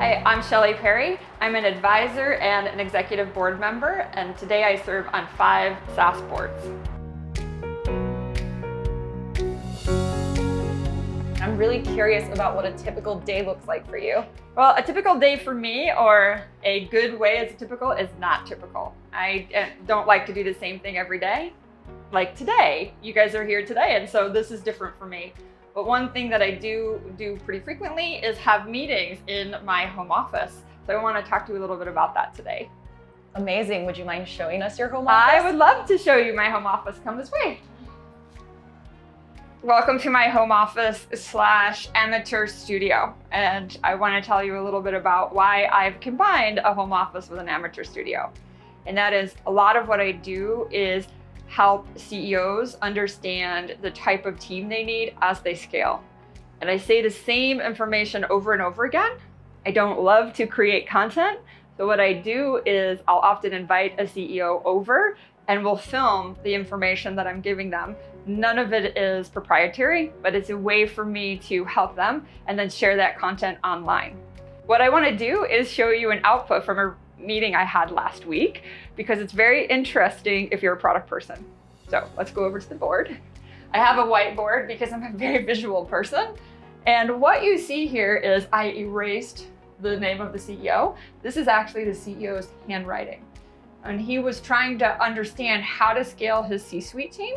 Hi, I'm Shelley Perry. I'm an advisor and an executive board member, and today I serve on 5 SaaS boards. I'm really curious about what a typical day looks like for you. Well, a typical day for me, or a good way as typical, is not typical. I don't like to do the same thing every day. Like today, you guys are here today, and so this is different for me. But one thing that I do pretty frequently is have meetings in my home office. So I want to talk to you a little bit about that today. Amazing. Would you mind showing us your home office? I would love to show you my home office. Come this way. Welcome to my home office / amateur studio. And I want to tell you a little bit about why I've combined a home office with an amateur studio. And that is, a lot of what I do is help CEOs understand the type of team they need as they scale. And I say the same information over and over again. I don't love to create content. So what I do is I'll often invite a CEO over and we'll film the information that I'm giving them. None of it is proprietary, but it's a way for me to help them and then share that content online. What I want to do is show you an output from a meeting I had last week, because it's very interesting if you're a product person. So let's go over to the board. I have a whiteboard because I'm a very visual person. And what you see here is I erased the name of the CEO. This is actually the CEO's handwriting. And he was trying to understand how to scale his C-suite team.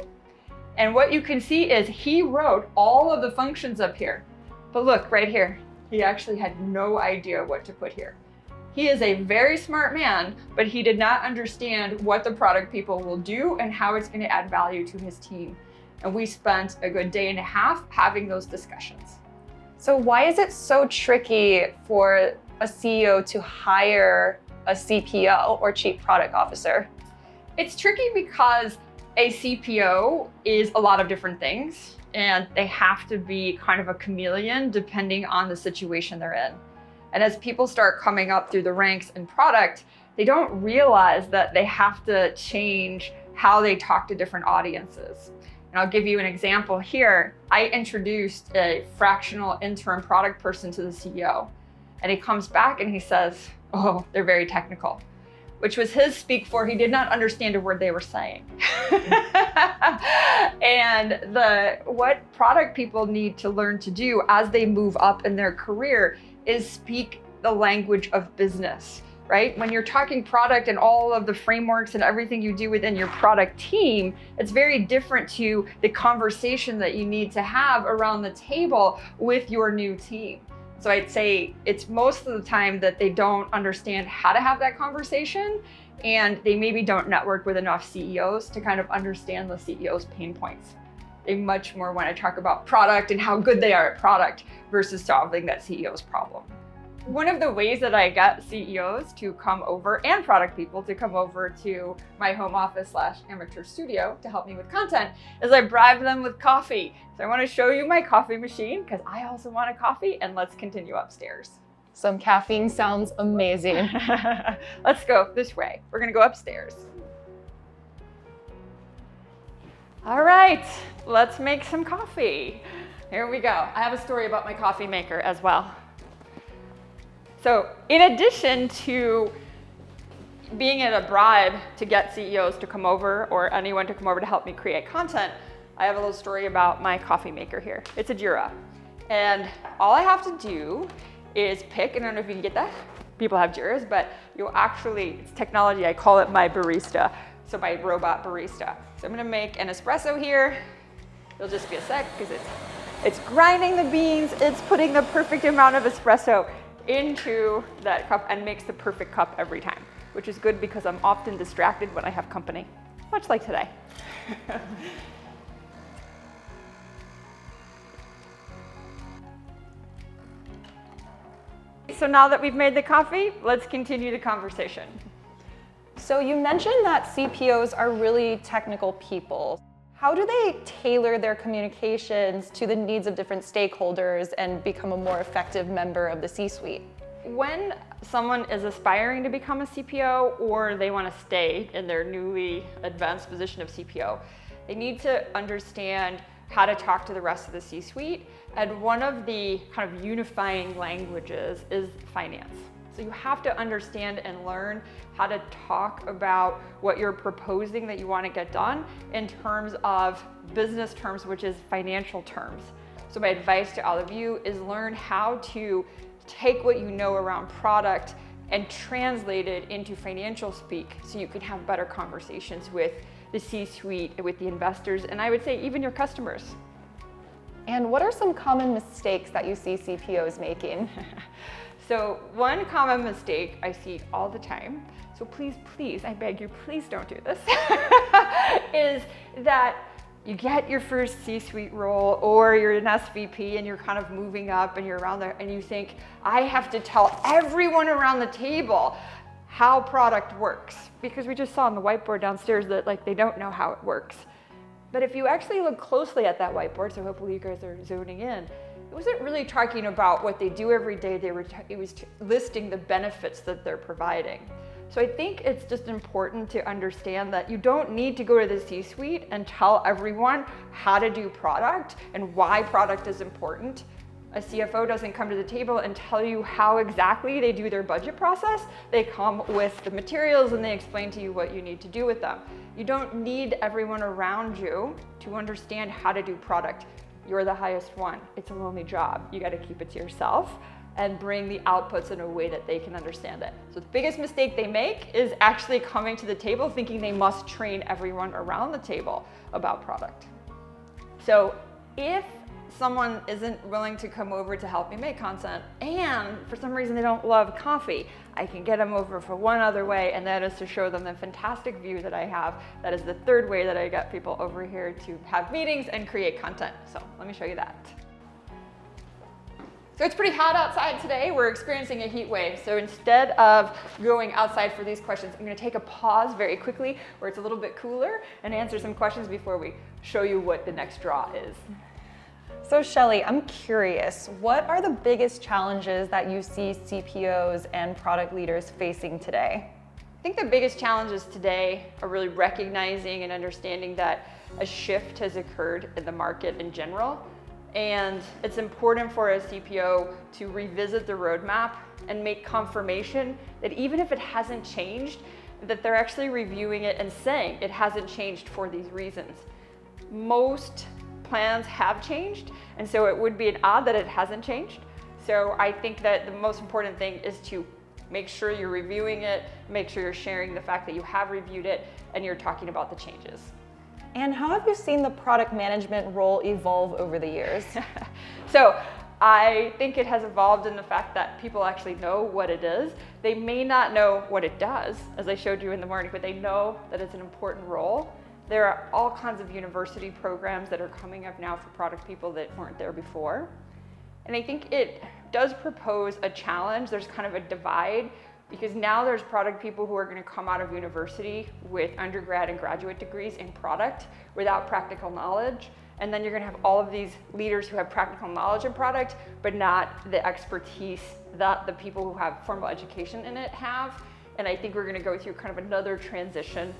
And what you can see is he wrote all of the functions up here. But look right here, he actually had no idea what to put here. He is a very smart man, but he did not understand what the product people will do and how it's going to add value to his team. And we spent a good day and a half having those discussions. So why is it so tricky for a CEO to hire a CPO or Chief Product Officer? It's tricky because a CPO is a lot of different things, and they have to be kind of a chameleon depending on the situation they're in. And as people start coming up through the ranks in product, they don't realize that they have to change how they talk to different audiences. And I'll give you an example here. I introduced a fractional interim product person to the CEO, and he comes back and he says, "Oh, they're very technical," which was his speak for he did not understand a word they were saying. And what product people need to learn to do as they move up in their career is speak the language of business, right? When you're talking product and all of the frameworks and everything you do within your product team, it's very different to the conversation that you need to have around the table with your new team. So I'd say it's most of the time that they don't understand how to have that conversation, and they maybe don't network with enough CEOs to kind of understand the CEO's pain points. They much more want to talk about product and how good they are at product versus solving that CEO's problem. One of the ways that I get CEOs to come over and product people to come over to my home office / amateur studio to help me with content is I bribe them with coffee. So I want to show you my coffee machine because I also want a coffee, and let's continue upstairs. Some caffeine sounds amazing. Let's go this way. We're going to go upstairs. All right, let's make some coffee. Here we go. I have a story about my coffee maker as well. So in addition to being in a bribe to get CEOs to come over or anyone to come over to help me create content, I have a little story about my coffee maker here. It's a Jira. And all I have to do is pick, and I don't know if you can get that. People have Jiras, but it's technology. I call it my barista. So my robot barista. So I'm gonna make an espresso here. It'll just be a sec because it's grinding the beans. It's putting the perfect amount of espresso into that cup and makes the perfect cup every time, which is good because I'm often distracted when I have company, much like today. So now that we've made the coffee, let's continue the conversation. So you mentioned that CPOs are really technical people. How do they tailor their communications to the needs of different stakeholders and become a more effective member of the C-suite? When someone is aspiring to become a CPO or they want to stay in their newly advanced position of CPO, they need to understand how to talk to the rest of the C-suite. And one of the kind of unifying languages is finance. So you have to understand and learn how to talk about what you're proposing that you want to get done in terms of business terms, which is financial terms. So my advice to all of you is learn how to take what you know around product and translate it into financial speak so you can have better conversations with the C-suite, with the investors, and I would say even your customers. And what are some common mistakes that you see CPOs making? So one common mistake I see all the time, so please, I beg you, please don't do this, is that you get your first C-suite role or you're an SVP and you're kind of moving up and you're around there and you think, I have to tell everyone around the table how product works, because we just saw on the whiteboard downstairs that like they don't know how it works. But if you actually look closely at that whiteboard, so hopefully you guys are zoning in, it wasn't really talking about what they do every day. It was listing the benefits that they're providing. So I think it's just important to understand that you don't need to go to the C-suite and tell everyone how to do product and why product is important. A CFO doesn't come to the table and tell you how exactly they do their budget process. They come with the materials and they explain to you what you need to do with them. You don't need everyone around you to understand how to do product. You're the highest one. It's a lonely job. You got to keep it to yourself and bring the outputs in a way that they can understand it. So the biggest mistake they make is actually coming to the table thinking they must train everyone around the table about product. So if someone isn't willing to come over to help me make content and for some reason they don't love coffee, I can get them over for one other way, and that is to show them the fantastic view that I have. That is the third way that I get people over here to have meetings and create content. So let me show you that. So it's pretty hot outside today. We're experiencing a heat wave. So instead of going outside for these questions, I'm going to take a pause very quickly where it's a little bit cooler and answer some questions before we show you what the next draw is. So Shelley, I'm curious, what are the biggest challenges that you see CPOs and product leaders facing today? I think the biggest challenges today are really recognizing and understanding that a shift has occurred in the market in general. And it's important for a CPO to revisit the roadmap and make confirmation that even if it hasn't changed, that they're actually reviewing it and saying it hasn't changed for these reasons. Most plans have changed, and so it would be an odd that it hasn't changed. So I think that the most important thing is to make sure you're reviewing it, make sure you're sharing the fact that you have reviewed it, and you're talking about the changes. And how have you seen the product management role evolve over the years? So I think it has evolved in the fact that people actually know what it is. They may not know what it does, as I showed you in the morning, but they know that it's an important role. There are all kinds of university programs that are coming up now for product people that weren't there before. And I think it does propose a challenge. There's kind of a divide because now there's product people who are going to come out of university with undergrad and graduate degrees in product without practical knowledge. And then you're going to have all of these leaders who have practical knowledge in product, but not the expertise that the people who have formal education in it have. And I think we're going to go through kind of another transition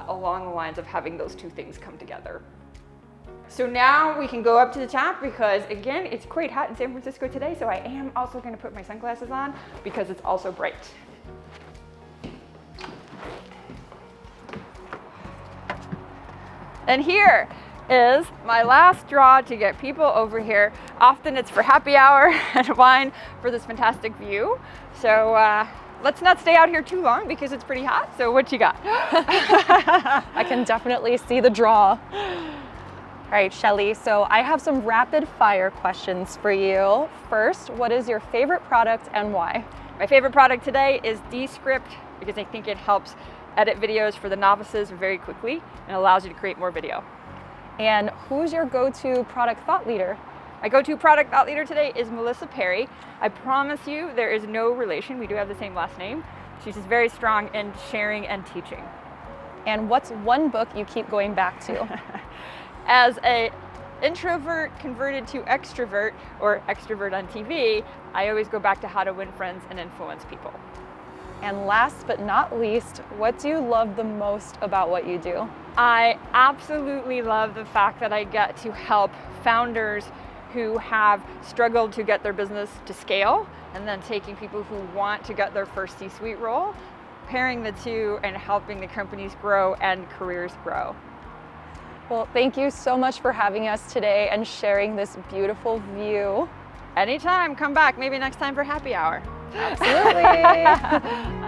along the lines of having those two things come together. So now we can go up to the top because again, it's quite hot in San Francisco today. So I am also going to put my sunglasses on because it's also bright. And here is my last draw to get people over here. Often it's for happy hour and wine for this fantastic view. So let's not stay out here too long because it's pretty hot. So what you got? I can definitely see the draw. All right, Shelley, so I have some rapid fire questions for you. First, what is your favorite product and why? My favorite product today is Descript because I think it helps edit videos for the novices very quickly and allows you to create more video. And who's your go-to product thought leader? My go-to product thought leader today is Shelley Perry. I promise you there is no relation. We do have the same last name. She's just very strong in sharing and teaching. And what's one book you keep going back to? As an introvert converted to extrovert, or extrovert on TV, I always go back to How to Win Friends and Influence People. And last but not least, what do you love the most about what you do? I absolutely love the fact that I get to help founders who have struggled to get their business to scale, and then taking people who want to get their first C-suite role, pairing the two and helping the companies grow and careers grow. Well, thank you so much for having us today and sharing this beautiful view. Anytime, come back, maybe next time for happy hour. Absolutely.